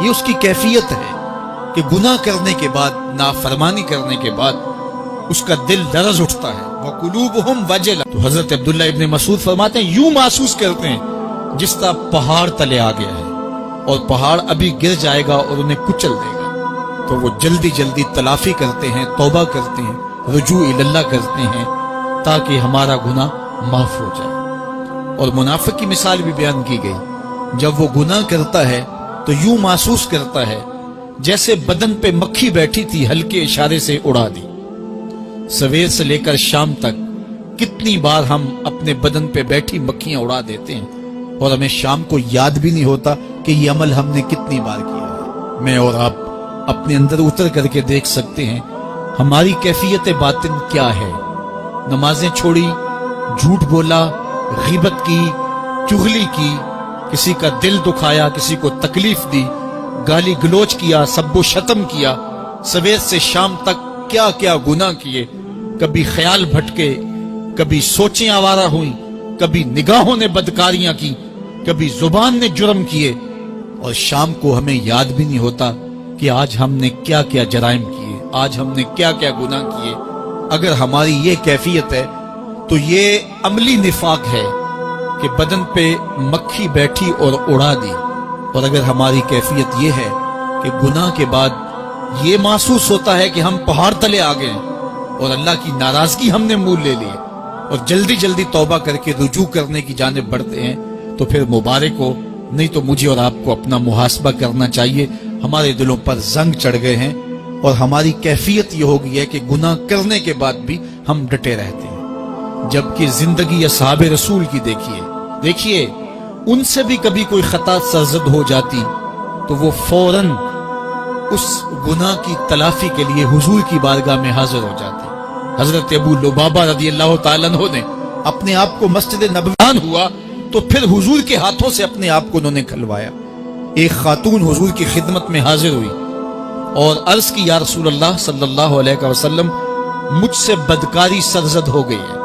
یہ اس کی کیفیت ہے کہ گناہ کرنے کے بعد، نافرمانی کرنے کے بعد اس کا دل لرز اٹھتا ہے. وَقُلُوبُهُمْ وَجِلَةٌ. تو حضرت عبداللہ ابن مسعود فرماتے ہیں یوں محسوس کرتے ہیں جس طرح پہاڑ تلے آ گیا ہے اور پہاڑ ابھی گر جائے گا اور انہیں کچل دے گا. تو وہ جلدی جلدی تلافی کرتے ہیں، توبہ کرتے ہیں، رجوع اللہ کرتے ہیں تاکہ ہمارا گناہ معاف ہو جائے. اور منافق کی مثال بھی بیان کی گئی. جب وہ گناہ کرتا ہے تو یوں محسوس کرتا ہے جیسے بدن پہ مکھی بیٹھی تھی، ہلکے اشارے سے اڑا دی. سویر سے لے کر شام تک کتنی بار ہم اپنے بدن پہ بیٹھی مکھیاں اڑا دیتے ہیں اور ہمیں شام کو یاد بھی نہیں ہوتا کہ یہ عمل ہم نے کتنی بار کیا ہے. میں اور آپ اپنے اندر اتر کر کے دیکھ سکتے ہیں ہماری کیفیت باطن کیا ہے. نمازیں چھوڑی، جھوٹ بولا، غیبت کی، چغلی کی، کسی کا دل دکھایا، کسی کو تکلیف دی، گالی گلوچ کیا، سب و شتم کیا، سویر سے شام تک کیا کیا گناہ کیے. کبھی خیال بھٹکے، کبھی سوچیں آوارہ ہوئیں، کبھی نگاہوں نے بدکاریاں کی، کبھی زبان نے جرم کیے، اور شام کو ہمیں یاد بھی نہیں ہوتا کہ آج ہم نے کیا کیا جرائم کیے، آج ہم نے کیا کیا گناہ کیے. اگر ہماری یہ کیفیت ہے تو یہ عملی نفاق ہے کہ بدن پہ مکھی بیٹھی اور اڑا دی. اور اگر ہماری کیفیت یہ ہے کہ گناہ کے بعد یہ محسوس ہوتا ہے کہ ہم پہاڑ تلے آ گئے اور اللہ کی ناراضگی ہم نے مول لے لی اور جلدی جلدی توبہ کر کے رجوع کرنے کی جانب بڑھتے ہیں، تو پھر مبارک ہو. نہیں تو مجھے اور آپ کو اپنا محاسبہ کرنا چاہیے. ہمارے دلوں پر زنگ چڑھ گئے ہیں اور ہماری کیفیت یہ ہو گئی ہے کہ گناہ کرنے کے بعد بھی ہم ڈٹے رہتے ہیں. جبکہ زندگی اصحاب رسول کی دیکھیے ان سے بھی کبھی کوئی خطا سرزد ہو جاتی تو وہ فوراً اس گناہ کی تلافی کے لیے حضور کی بارگاہ میں حاضر ہو جاتے. حضرت ابو لبابہ رضی اللہ تعالیٰ عنہ نے اپنے آپ کو مسجد نبوی ہوا تو پھر حضور کے ہاتھوں سے اپنے آپ کو انہوں نے کھلوایا. ایک خاتون حضور کی خدمت میں حاضر ہوئی اور عرض کی یا رسول اللہ صلی اللہ علیہ وسلم مجھ سے بدکاری سرزد ہو گئی ہے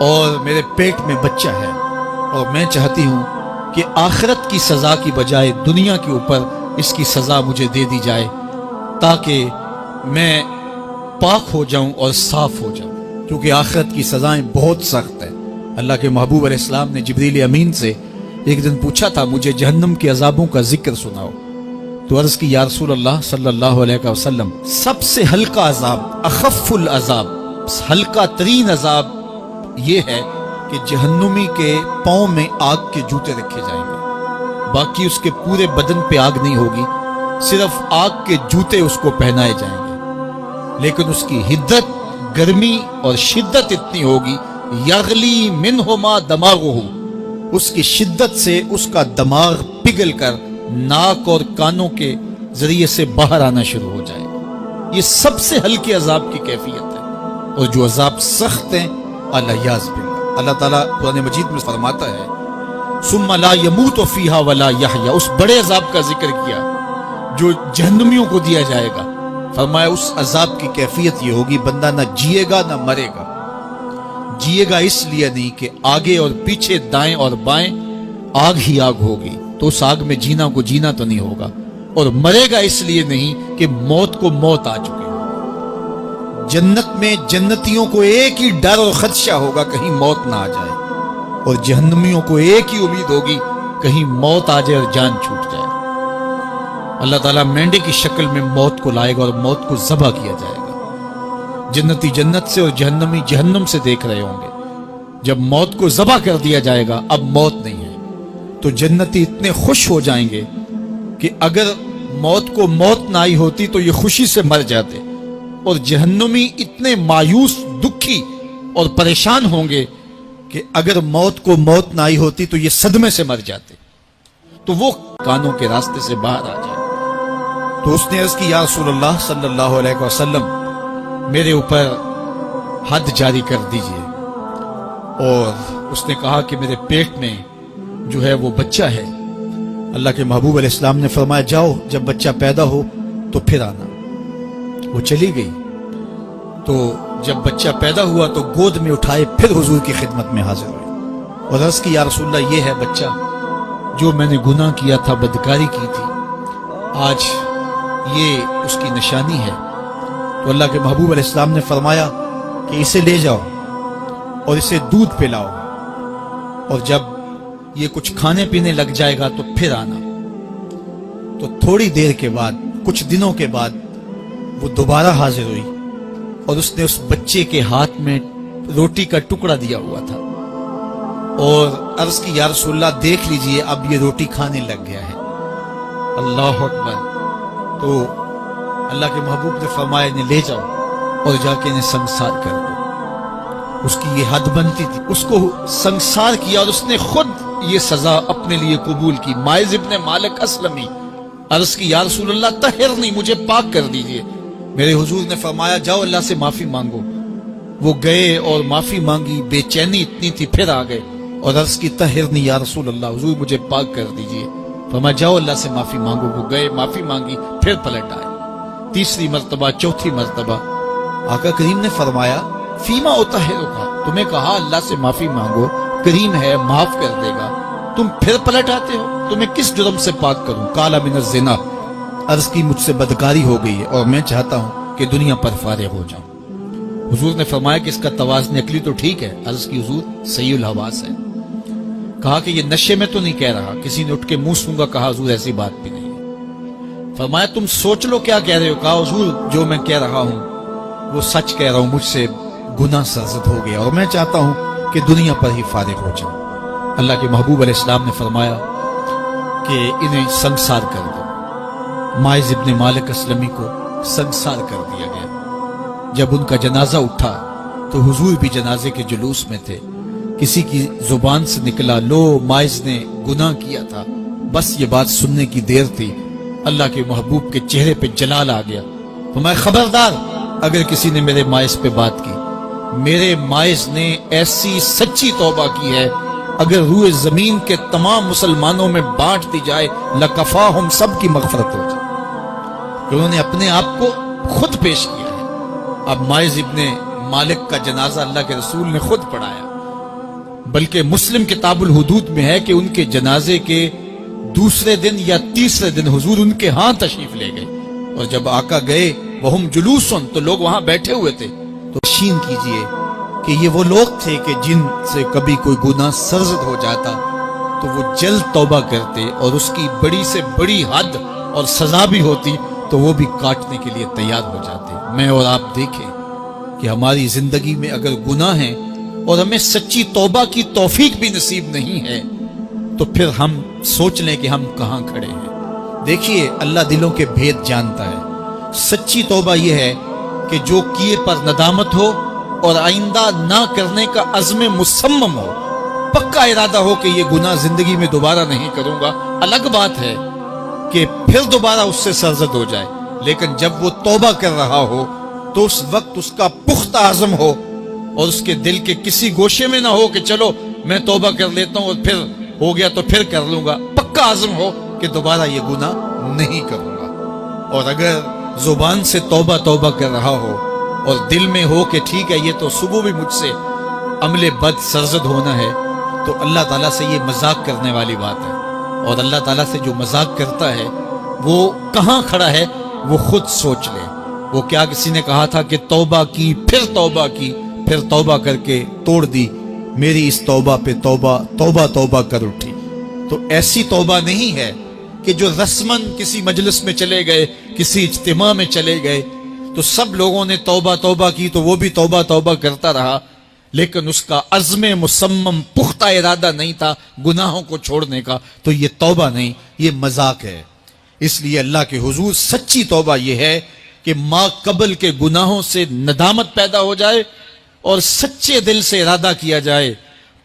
اور میرے پیٹ میں بچہ ہے اور میں چاہتی ہوں کہ آخرت کی سزا کی بجائے دنیا کے اوپر اس کی سزا مجھے دے دی جائے تاکہ میں پاک ہو جاؤں اور صاف ہو جاؤں، کیونکہ آخرت کی سزائیں بہت سخت ہیں. اللہ کے محبوب علیہ السلام نے جبریل امین سے ایک دن پوچھا تھا مجھے جہنم کے عذابوں کا ذکر سناؤ. تو عرض کی یا رسول اللہ صلی اللہ علیہ وسلم سب سے ہلکا عذاب، اخف العذاب، ہلکا ترین عذاب یہ ہے کہ جہنمی کے پاؤں میں آگ کے جوتے رکھے جائیں گے. باقی اس کے پورے بدن پہ آگ نہیں ہوگی، صرف آگ کے جوتے اس کو پہنائے جائیں گے. لیکن اس کی حدت، گرمی اور شدت اتنی ہوگی یغلی منہما دماغہ، اس کی شدت سے اس کا دماغ پگھل کر ناک اور کانوں کے ذریعے سے باہر آنا شروع ہو جائے. یہ سب سے ہلکے عذاب کی کیفیت ہے. اور جو عذاب سخت ہیں الیاذ باللہ، اللہ تعالیٰ قرآن مجید میں فرماتا ہے ثم لا يموت فیہا ولا یحیا، اس بڑے عذاب کا ذکر کیا جو جہنمیوں کو دیا جائے گا. فرمایا اس عذاب کی کیفیت یہ ہوگی بندہ نہ جیے گا نہ مرے گا. جیے گا اس لیے نہیں کہ آگے اور پیچھے، دائیں اور بائیں آگ ہی آگ ہوگی تو اس آگ میں جینا کو جینا تو نہیں ہوگا. اور مرے گا اس لیے نہیں کہ موت کو موت آ چکے. جنت میں جنتیوں کو ایک ہی ڈر اور خدشہ ہوگا کہیں موت نہ آ جائے، اور جہنمیوں کو ایک ہی امید ہوگی کہیں موت آ جائے اور جان چھوٹ جائے. اللہ تعالیٰ مینڈے کی شکل میں موت کو لائے گا اور موت کو ذبح کیا جائے گا. جنتی جنت سے اور جہنمی جہنم سے دیکھ رہے ہوں گے. جب موت کو ذبح کر دیا جائے گا اب موت نہیں ہے تو جنتی اتنے خوش ہو جائیں گے کہ اگر موت کو موت نہ آئی ہوتی تو یہ خوشی سے مر جاتے، اور جہنمی اتنے مایوس، دکھی اور پریشان ہوں گے کہ اگر موت کو موت نہ آئی ہوتی تو یہ صدمے سے مر جاتے. تو وہ کانوں کے راستے سے باہر آ جائے. تو اس نے عرض کی یا رسول اللہ صلی اللہ علیہ وسلم میرے اوپر حد جاری کر دیجئے. اور اس نے کہا کہ میرے پیٹ میں جو ہے وہ بچہ ہے. اللہ کے محبوب علیہ السلام نے فرمایا جاؤ جب بچہ پیدا ہو تو پھر آنا. وہ چلی گئی. تو جب بچہ پیدا ہوا تو گود میں اٹھائے پھر حضور کی خدمت میں حاضر ہوئے اور عرض کی یا رسول اللہ یہ ہے بچہ جو میں نے گناہ کیا تھا، بدکاری کی تھی، آج یہ اس کی نشانی ہے۔ تو اللہ کے محبوب علیہ السلام نے فرمایا کہ اسے لے جاؤ اور اسے دودھ پلاؤ، اور جب یہ کچھ کھانے پینے لگ جائے گا تو پھر آنا۔ تو تھوڑی دیر کے بعد، کچھ دنوں کے بعد وہ دوبارہ حاضر ہوئی اور اس نے اس بچے کے ہاتھ میں روٹی کا ٹکڑا دیا ہوا تھا اور عرض کی یا رسول اللہ دیکھ لیجئے اب یہ روٹی کھانے لگ گیا ہے۔ اللہ اکبر۔ تو اللہ کے محبوب نے فرمایا انہیں لے جاؤ اور جا کے انہیں سنگسار کر دو۔ اس کی یہ حد بنتی تھی، اس کو سنگسار کیا اور اس نے خود یہ سزا اپنے لیے قبول کی۔ مائز ابن مالک اسلمی عرض کی یا رسول اللہ طہرنی، مجھے پاک کر دیجئے۔ میرے حضور نے فرمایا جاؤ اللہ سے معافی مانگو۔ وہ گئے اور معافی مانگی، بے چینی اتنی تھی، پھر آ گئے اور عرض کی طہرنی یا رسول اللہ، حضور مجھے پاک کر دیجئے۔ فرمایا جاؤ اللہ سے معافی مانگو۔ وہ گئے، معافی مانگی، پھر پلٹ آئے، تیسری مرتبہ، چوتھی مرتبہ۔ آقا کریم نے فرمایا فیما اطہرک، تمہیں کہا اللہ سے معافی مانگو، کریم ہے معاف کر دے گا، تم پھر پلٹ آتے ہو، تمہیں کس جرم سے پاک کروں؟ قال من الزنا، عرض کی مجھ سے بدکاری ہو گئی ہے اور میں چاہتا ہوں کہ دنیا پر فارغ ہو جاؤں۔ حضور نے فرمایا کہ اس کا توازن عقلی تو ٹھیک ہے، عرض کی حضور صحیح الحواس ہے۔ کہا کہ یہ نشے میں تو نہیں کہہ رہا، کسی نے اٹھ کے منہ سونگا، کہا حضور ایسی بات بھی نہیں ہے۔ فرمایا تم سوچ لو کیا کہہ رہے ہو؟ کہا حضور جو میں کہہ رہا ہوں وہ سچ کہہ رہا ہوں، مجھ سے گناہ سرزد ہو گیا اور میں چاہتا ہوں کہ دنیا پر ہی فارغ ہو جاؤں۔ اللہ کے محبوب علیہ السلام نے فرمایا کہ انہیں سنگسار کر دو۔ مائز ابن مالک اسلمی کو سنگسار کر دیا گیا۔ جب ان کا جنازہ اٹھا تو حضور بھی جنازے کے جلوس میں تھے۔ کسی کی زبان سے نکلا لو مائز نے گناہ کیا تھا، بس یہ بات سننے کی دیر تھی، اللہ کے محبوب کے چہرے پہ جلال آ گیا۔ فرمایا خبردار اگر کسی نے میرے مائز پہ بات کی، میرے مائز نے ایسی سچی توبہ کی ہے اگر روئے زمین کے تمام مسلمانوں میں بانٹ دی جائے لکفاہم، سب کی مغفرت ہو جائے۔ کہ انہوں نے اپنے آپ کو خود پیش کیا ہے۔ اب مائز ابن مالک کا جنازہ اللہ کے رسول نے خود پڑھایا، بلکہ مسلم کتاب الحدود میں ہے کہ ان کے جنازے کے دوسرے دن یا تیسرے دن حضور ان کے ہاں تشریف لے گئے، اور جب آقا گئے وہم جلوسن، تو لوگ وہاں بیٹھے ہوئے تھے۔ تو یقین کیجئے کہ یہ وہ لوگ تھے کہ جن سے کبھی کوئی گناہ سرزد ہو جاتا تو وہ جلد توبہ کرتے، اور اس کی بڑی سے بڑی حد اور سزا بھی ہوتی تو وہ بھی کاٹنے کے لیے تیار ہو جاتے۔ میں اور آپ دیکھیں کہ ہماری زندگی میں اگر گناہ ہیں اور ہمیں سچی توبہ کی توفیق بھی نصیب نہیں ہے تو پھر ہم سوچ لیں کہ ہم کہاں کھڑے ہیں۔ دیکھیے اللہ دلوں کے بھید جانتا ہے۔ سچی توبہ یہ ہے کہ جو کیے پر ندامت ہو اور آئندہ نہ کرنے کا عزم مصمم ہو، پکا ارادہ ہو کہ یہ گناہ زندگی میں دوبارہ نہیں کروں گا۔ الگ بات ہے کہ پھر دوبارہ اس سے سرزد ہو جائے، لیکن جب وہ توبہ کر رہا ہو تو اس وقت اس کا پختہ عزم ہو اور اس کے دل کے کسی گوشے میں نہ ہو کہ چلو میں توبہ کر لیتا ہوں اور پھر ہو گیا تو پھر کر لوں گا۔ پکا عزم ہو کہ دوبارہ یہ گناہ نہیں کروں گا۔ اور اگر زبان سے توبہ توبہ کر رہا ہو اور دل میں ہو کہ ٹھیک ہے یہ تو صبح بھی مجھ سے عمل بد سرزد ہونا ہے، تو اللہ تعالیٰ سے یہ مذاق کرنے والی بات ہے، اور اللہ تعالیٰ سے جو مذاق کرتا ہے وہ کہاں کھڑا ہے وہ خود سوچ لے۔ وہ کیا کسی نے کہا تھا کہ توبہ کی، پھر توبہ کی، پھر توبہ کر کے توڑ دی، میری اس توبہ پہ توبہ توبہ توبہ کر اٹھی۔ تو ایسی توبہ نہیں ہے کہ جو رسماً کسی مجلس میں چلے گئے، کسی اجتماع میں چلے گئے تو سب لوگوں نے توبہ توبہ کی تو وہ بھی توبہ توبہ کرتا رہا، لیکن اس کا عزم مصمم پختہ ارادہ نہیں تھا گناہوں کو چھوڑنے کا، تو یہ توبہ نہیں، یہ مذاق ہے۔ اس لیے اللہ کے حضور سچی توبہ یہ ہے کہ ما قبل کے گناہوں سے ندامت پیدا ہو جائے اور سچے دل سے ارادہ کیا جائے،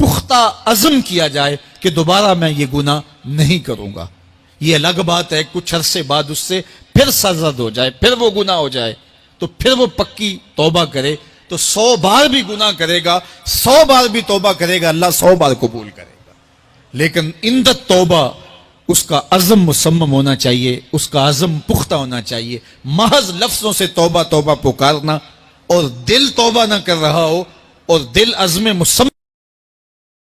پختہ عزم کیا جائے کہ دوبارہ میں یہ گناہ نہیں کروں گا۔ یہ الگ بات ہے کچھ عرصے بعد اس سے پھر سرزد ہو جائے، پھر وہ گناہ ہو جائے تو پھر وہ پکی توبہ کرے، تو 100 بار بھی گناہ کرے گا، 100 بار بھی توبہ کرے گا، اللہ 100 بار قبول کرے گا۔ لیکن اندت توبہ اس کا عزم مصمم ہونا چاہیے، اس کا عزم پختہ ہونا چاہیے۔ محض لفظوں سے توبہ توبہ پکارنا اور دل توبہ نہ کر رہا ہو اور دل عزم مصمم